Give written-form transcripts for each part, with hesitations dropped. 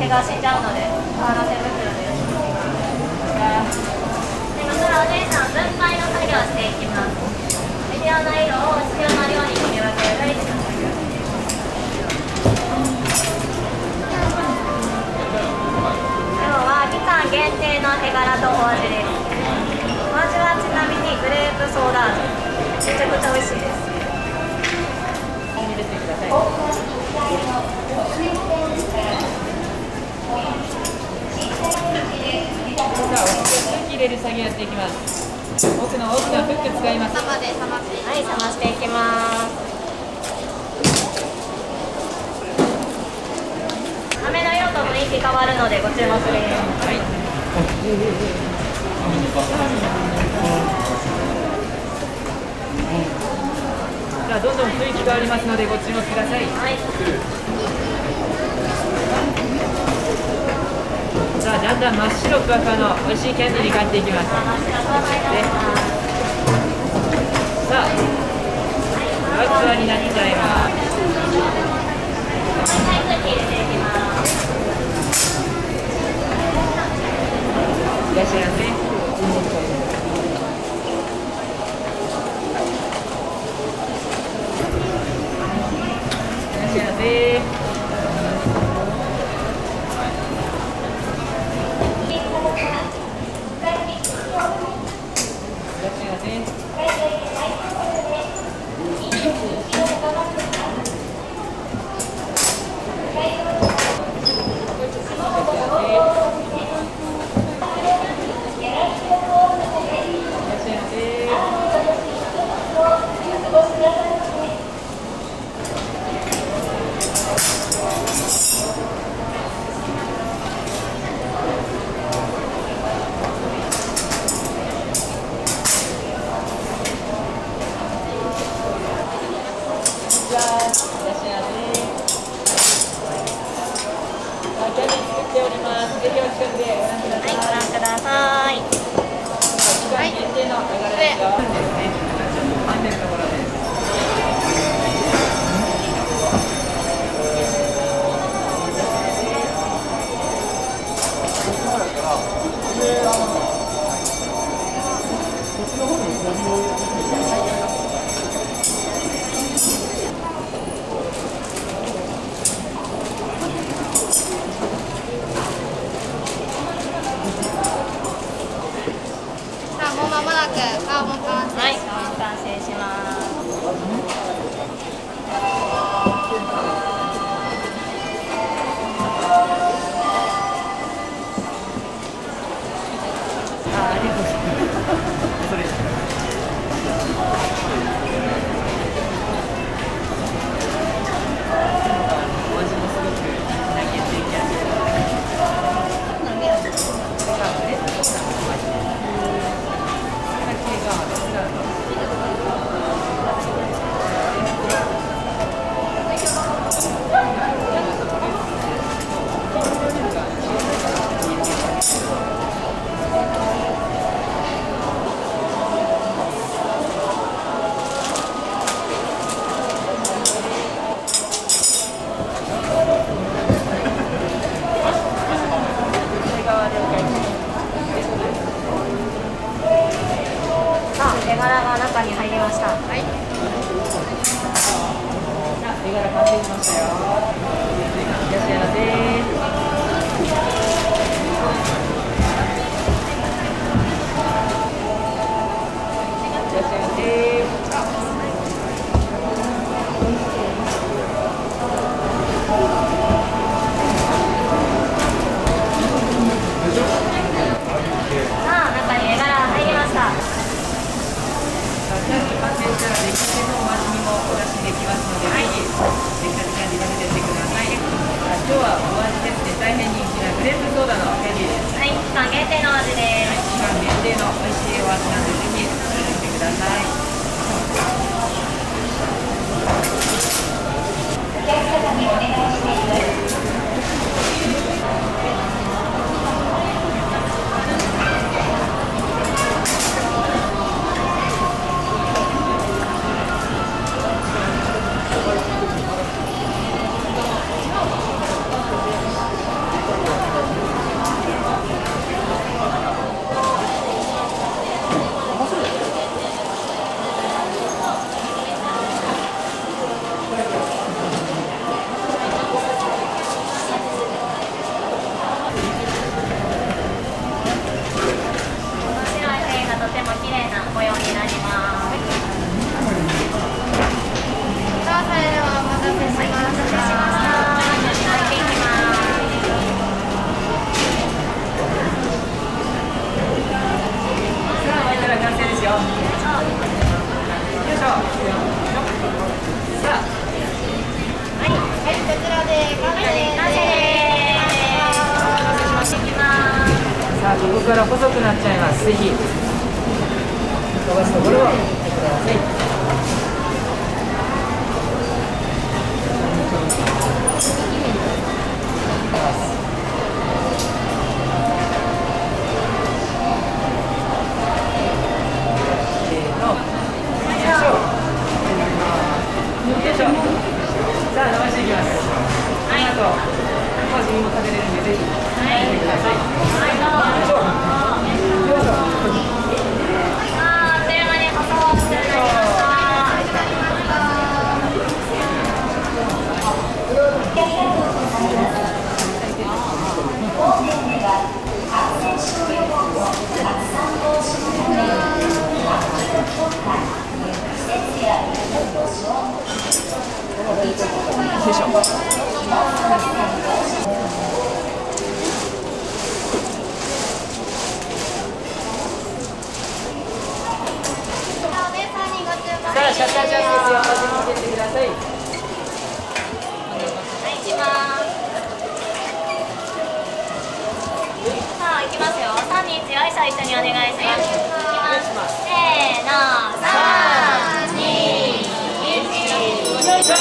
が死んじゃうので、手袋で。今からお姉さん、分配の作業をしていきます。必要な色を必要な量に切り分ける大事な作業です。今日は期間限定の手柄とお味です。お味はちなみにグレープソーダ味。めちゃくちゃ美味しいです。入れる作業やっていきます。奥の大きなフック使います。はい、冷ましていきます。飴の色と雰囲気変わるのでご注目です。はい。さあどんどん雰囲気変わりますのでご注目ください。はい。さあだんだん真っ白ふわふわの美味しいキャンディーに変わっていきます。さあふわふわになっちゃいます。いらっしゃいませ。いらっしゃいませ。もう間もなく顔も完成します。完成します。手柄が中に入りました。はい。手柄完成しましたよ。いらっしゃいませ。いらっしゃいませ。さあ、中に絵柄が入りました。完成したら出来たてのお味見もお出しできますので、ぜひ出来たてキャンディー食べてみてください。今日はお味ですね、大変人気なグレープソーダのキャンディーです。はい、期間限定の味です。期間限定の美味しいお味なんで、ぜひ食べてみてください。お客様にお願いします。ら完成ですよ。よいしょ。さあ、はい、こちらで完成です。いきます。さあ、ここから細くなっちゃいます。ぜひ伸ばすところを見てください。さあ、伸ばしていきます。ありがとう。もう自分も食べれるんで、ぜひ食べてください。あっという間に細くなりました。よいしょ。さあ、シャッターチャンスですよ。見てってください。はい、行きます。さあ、行きますよ。3、2、1、よいしょ、一緒にお願いします。いきます。せーの、3、2、1、よいしょ。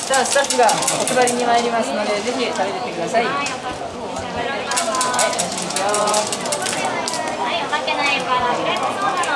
さあ、スタッフがお配りに参りますので、ぜひ食べてってください。はい、はい、おかけ美味しいですよ。はい、おまけないから、フレークソーダ